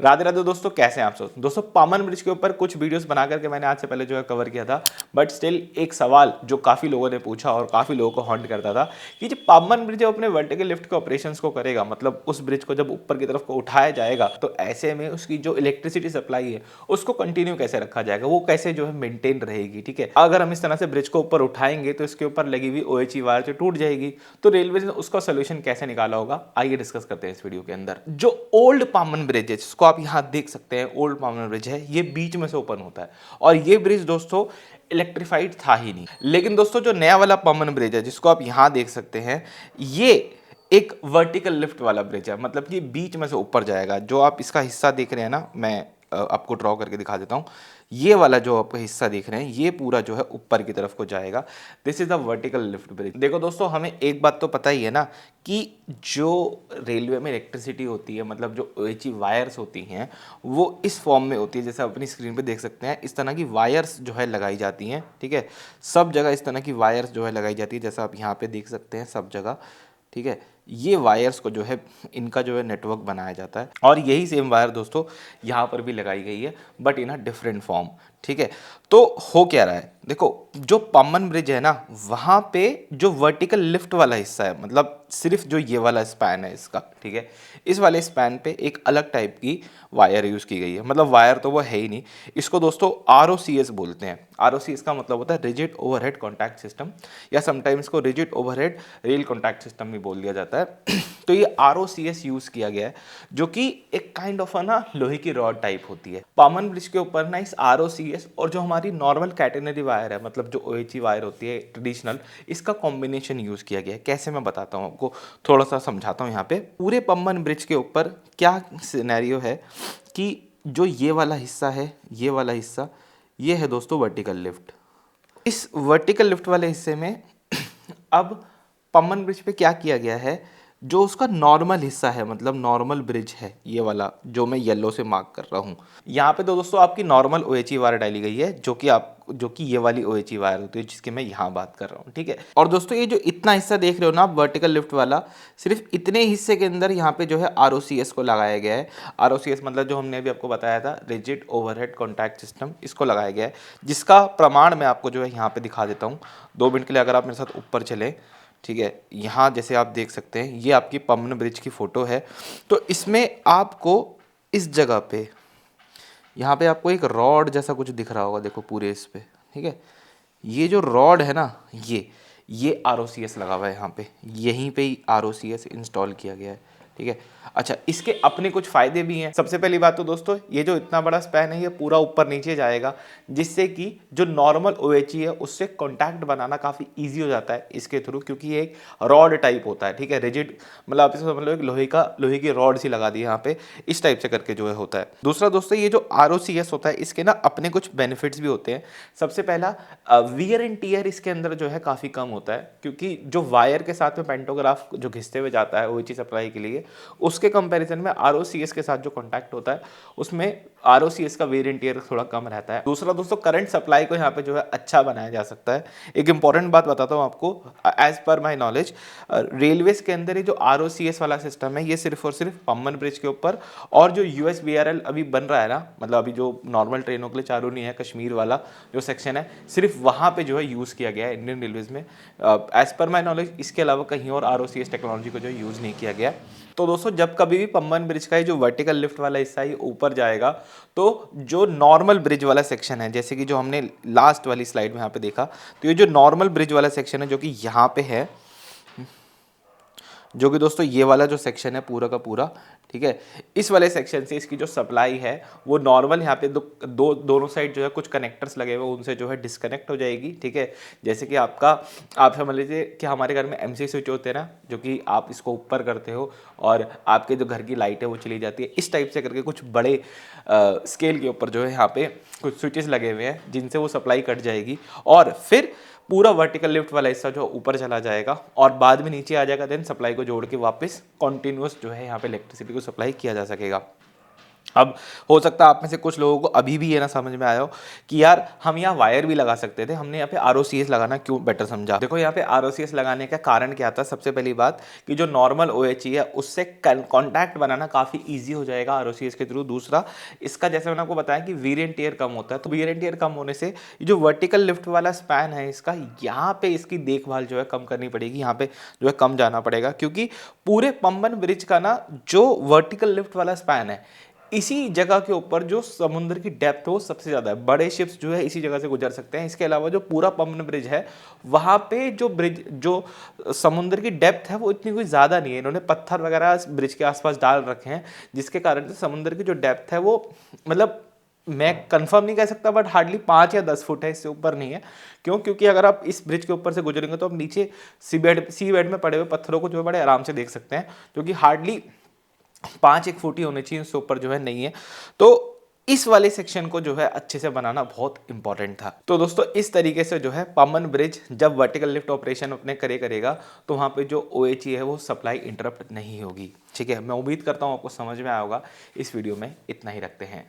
राधे राधे दोस्तों, कैसे हैं आप सब। दोस्तों पामन ब्रिज के ऊपर कुछ वीडियोस बना करके मैंने आज से पहले जो है कवर किया था, बट स्टिल एक सवाल जो काफ़ी लोगों ने पूछा और काफ़ी लोगों को हॉन्ट करता था कि जो पामन ब्रिज जब अपने वर्टिकल लिफ्ट के ऑपरेशंस को करेगा, मतलब उस ब्रिज को जब ऊपर की तरफ को उठाया जाएगा तो ऐसे में उसकी जो इलेक्ट्रिसिटी सप्लाई है उसको कंटिन्यू कैसे रखा जाएगा, वो कैसे जो है मेंटेन रहेगी। ठीक है, अगर हम इस तरह से ब्रिज को ऊपर उठाएंगे तो इसके ऊपर लगी हुई OHE वायर जो टूट जाएगी, तो रेलवे ने उसका सोल्यूशन कैसे निकाला होगा, आइए डिस्कस करते हैं इस वीडियो के अंदर। जो ओल्ड पामन ब्रिज है जिसको आप यहाँ देख सकते हैं, ओल्ड पामन ब्रिज है, ये बीच में से ओपन होता है और ये ब्रिज दोस्तों इलेक्ट्रीफाइड था ही नहीं। लेकिन दोस्तों जो नया वाला पामन ब्रिज है जिसको आप यहाँ देख सकते हैं, ये एक वर्टिकल लिफ्ट वाला ब्रिज है, मतलब कि बीच में से ऊपर जाएगा। जो आप इसका हिस्सा देख रहे हैं ना, मैं आपको ड्रॉ करके दिखा देता हूँ। ये वाला जो आपका हिस्सा देख रहे हैं ये पूरा जो है ऊपर की तरफ को जाएगा। This is the vertical lift bridge. देखो दोस्तों, हमें एक बात तो पता ही है ना कि जो रेलवे में इलेक्ट्रिसिटी होती है, मतलब जो OHE वायर्स होती हैं वो इस फॉर्म में होती है, जैसे अपनी स्क्रीन पे देख सकते हैं। इस तरह की वायर्स जो है लगाई जाती हैं, ठीक है, सब जगह इस तरह की वायर्स जो है लगाई जाती है, जैसा आप यहाँ पे देख सकते हैं सब जगह। ठीक है, ये वायर्स को जो है इनका जो है नेटवर्क बनाया जाता है और यही सेम वायर दोस्तों यहाँ पर भी लगाई गई है, but in a different form. ठीक है, तो हो क्या रहा है, देखो जो पामन ब्रिज है ना, वहाँ पे जो वर्टिकल लिफ्ट वाला हिस्सा है, मतलब सिर्फ जो ये वाला स्पैन है इसका, ठीक है, इस वाले स्पैन पे एक अलग टाइप की वायर यूज़ की गई है। मतलब वायर तो वो है ही नहीं, इसको दोस्तों ROCS बोलते हैं। ROCS का मतलब होता है रिजिड ओवरहेड कॉन्टैक्ट सिस्टम, या समटाइम्स को rigid overhead rail contact system भी बोल दिया जाता है। तो ये ROCS यूज़ किया गया है, जो कि एक काइंड ऑफ ना लोहे की रॉड टाइप होती है। पामन ब्रिज के ऊपर ना इस ROCS और जो हमारी नॉर्मल कैटेनरी वायर है, मतलब जो OHE वायर होती है ट्रेडिशनल, इसका कॉम्बिनेशन यूज़ किया गया है। कैसे, मैं बताता हूँ आपको, थोड़ा सा समझाता हूँ। यहाँ पे पूरे पामन ब्रिज के ऊपर क्या सिनेरियो है कि जो ये वाला हिस्सा है, ये वाला हिस्सा, ये है दोस्तों वर्टिकल लिफ्ट। इस वर्टिकल लिफ्ट वाले हिस्से में अब पामन ब्रिज पे क्या किया गया है, जो उसका नॉर्मल हिस्सा है, मतलब नॉर्मल ब्रिज है, ये वाला जो मैं येलो से मार्क कर रहा हूँ, यहाँ पे तो दोस्तों आपकी नॉर्मल OHE वायर डाली गई है, जो कि ये वाली OHE वायर होती है जिसकी मैं यहाँ बात कर रहा हूँ। ठीक है, और दोस्तों ये जो इतना हिस्सा देख रहे हो ना आप, वर्टिकल लिफ्ट वाला, सिर्फ इतने हिस्से के अंदर यहाँ पे जो है ROCS को लगाया गया है। ROCS मतलब जो हमने अभी आपको बताया था, रिजिड ओवरहेड कॉन्टैक्ट सिस्टम, इसको लगाया गया है, जिसका प्रमाण मैं आपको जो है यहाँ पे दिखा देता हूँ 2 मिनट के लिए, अगर आप मेरे साथ ऊपर चले। ठीक है, यहाँ जैसे आप देख सकते हैं ये आपकी पामन ब्रिज की फ़ोटो है। तो इसमें आपको इस जगह पे, यहाँ पे आपको एक रॉड जैसा कुछ दिख रहा होगा, देखो पूरे इस पे। ठीक है, ये जो रॉड है ना, ये ROCS लगा हुआ है यहाँ पे, यहीं पे ही ROCS इंस्टॉल किया गया है। ठीक है, अच्छा, इसके अपने कुछ फ़ायदे भी हैं। सबसे पहली बात तो दोस्तों, ये जो इतना बड़ा स्पैन है ये पूरा ऊपर नीचे जाएगा, जिससे कि जो नॉर्मल OHE है उससे कॉन्टैक्ट बनाना काफ़ी ईजी हो जाता है इसके थ्रू, क्योंकि ये एक रॉड टाइप होता है। ठीक है, रिजिड मतलब आप इसको समझ लो एक लोहे की रॉड सी लगा दी यहाँ पे, इस टाइप से करके जो है होता है। दूसरा दोस्तों, ये जो ROCS होता है इसके ना अपने कुछ बेनिफिट्स भी होते हैं। सबसे पहला, वियर एंड टीयर इसके अंदर जो है काफ़ी कम होता है, क्योंकि जो वायर के साथ में पेंटोग्राफ जो घिसते हुए जाता है OHE सप्लाई के लिए, उसके कंपैरिजन में ROCS के साथ जो कॉन्टैक्ट होता है उसमें ROCS का वेयर एंड टीयर थोड़ा कम रहता है। दूसरा दोस्तों, करंट सप्लाई को यहाँ पे जो है अच्छा बनाया जा सकता है। एक इंपॉर्टेंट बात बताता हूँ आपको, as per my knowledge, railways के अंदर ये जो ROCS वाला सिस्टम है ये सिर्फ और सिर्फ पामन ब्रिज के ऊपर, और जो USBRL अभी बन रहा है ना, मतलब अभी जो नॉर्मल ट्रेनों के लिए चालू नहीं है, कश्मीर वाला जो सेक्शन है, सिर्फ वहाँ पे जो है यूज़ किया गया है इंडियन रेलवेज में। एज पर माई नॉलेज इसके अलावा कहीं और ROCS टेक्नोलॉजी को जो है यूज़ नहीं किया गया। तो दोस्तों, जब कभी भी पामन ब्रिज का जो वर्टिकल लिफ्ट वाला हिस्सा ही ऊपर जाएगा, तो जो नॉर्मल ब्रिज वाला सेक्शन है, जैसे कि जो हमने लास्ट वाली स्लाइड में यहाँ पे देखा, तो ये जो नॉर्मल ब्रिज वाला सेक्शन है जो कि यहाँ पे है, जो कि दोस्तों ये वाला जो सेक्शन है पूरा का पूरा, ठीक है, इस वाले सेक्शन से इसकी जो सप्लाई है वो नॉर्मल यहाँ पे दोनों साइड जो है कुछ कनेक्टर्स लगे हुए, उनसे जो है डिस्कनेक्ट हो जाएगी। ठीक है, जैसे कि आप समझ लीजिए कि हमारे घर में MC स्विच होते हैं ना, जो कि आप इसको ऊपर करते हो और आपके जो घर की लाइट है वो चली जाती है, इस टाइप से करके कुछ बड़े स्केल के ऊपर जो है यहाँ पे कुछ स्विचेस लगे हुए हैं जिनसे वो सप्लाई कट जाएगी, और फिर पूरा वर्टिकल लिफ्ट वाला हिस्सा जो ऊपर चला जाएगा और बाद में नीचे आ जाएगा। देन सप्लाई को जोड़ के वापस कॉन्टिन्यूस जो है यहाँ पे इलेक्ट्रिसिटी को सप्लाई किया जा सकेगा। अब हो सकता है आप में से कुछ लोगों को अभी भी ये ना समझ में आया हो कि यार हम यहाँ वायर भी लगा सकते थे, हमने यहाँ पे आरओसीएस लगाना क्यों बेटर समझा। देखो यहाँ पे आरओसीएस लगाने का कारण क्या था, सबसे पहली बात कि जो नॉर्मल ओएचई है उससे कॉन्टैक्ट बनाना काफ़ी ईजी हो जाएगा आरओसीएस के थ्रू। दूसरा, इसका जैसे मैंने आपको बताया कि वेयर एंड टियर कम होता है, तो वेयर एंड टियर कम होने से ये जो वर्टिकल लिफ्ट वाला स्पैन है इसका, यहाँ पे इसकी देखभाल जो है कम करनी पड़ेगी, यहाँ पे जो है कम जाना पड़ेगा, क्योंकि पूरे पंबन ब्रिज का ना जो वर्टिकल लिफ्ट वाला स्पैन है इसी जगह के ऊपर जो समुद्र की डेप्थ हो सबसे ज़्यादा है, बड़े शिप्स जो है इसी जगह से गुजर सकते हैं। इसके अलावा जो पूरा पंबन ब्रिज है वहाँ पे जो ब्रिज जो समुद्र की डेप्थ है वो इतनी कोई ज़्यादा नहीं है, इन्होंने पत्थर वगैरह ब्रिज के आसपास डाल रखे हैं, जिसके कारण से समुद्र की जो डेप्थ है वो मतलब मैं कंफर्म नहीं कह सकता बट हार्डली 5 या 10 फुट है, इससे ऊपर नहीं है। क्यों? क्योंकि अगर आप इस ब्रिज के ऊपर से गुजरेंगे तो आप नीचे सी बेड में पड़े हुए पत्थरों को जो है बड़े आराम से देख सकते हैं, जो कि हार्डली 5 फुट ही होने चाहिए, उससे ऊपर जो है नहीं है। तो इस वाले सेक्शन को जो है अच्छे से बनाना बहुत इंपॉर्टेंट था। तो दोस्तों इस तरीके से जो है पंबन ब्रिज जब वर्टिकल लिफ्ट ऑपरेशन अपने करेगा तो वहाँ पे जो ओएचई है वो सप्लाई इंटरप्ट नहीं होगी। ठीक है, मैं उम्मीद करता हूँ आपको समझ में आया होगा। इस वीडियो में इतना ही रखते हैं।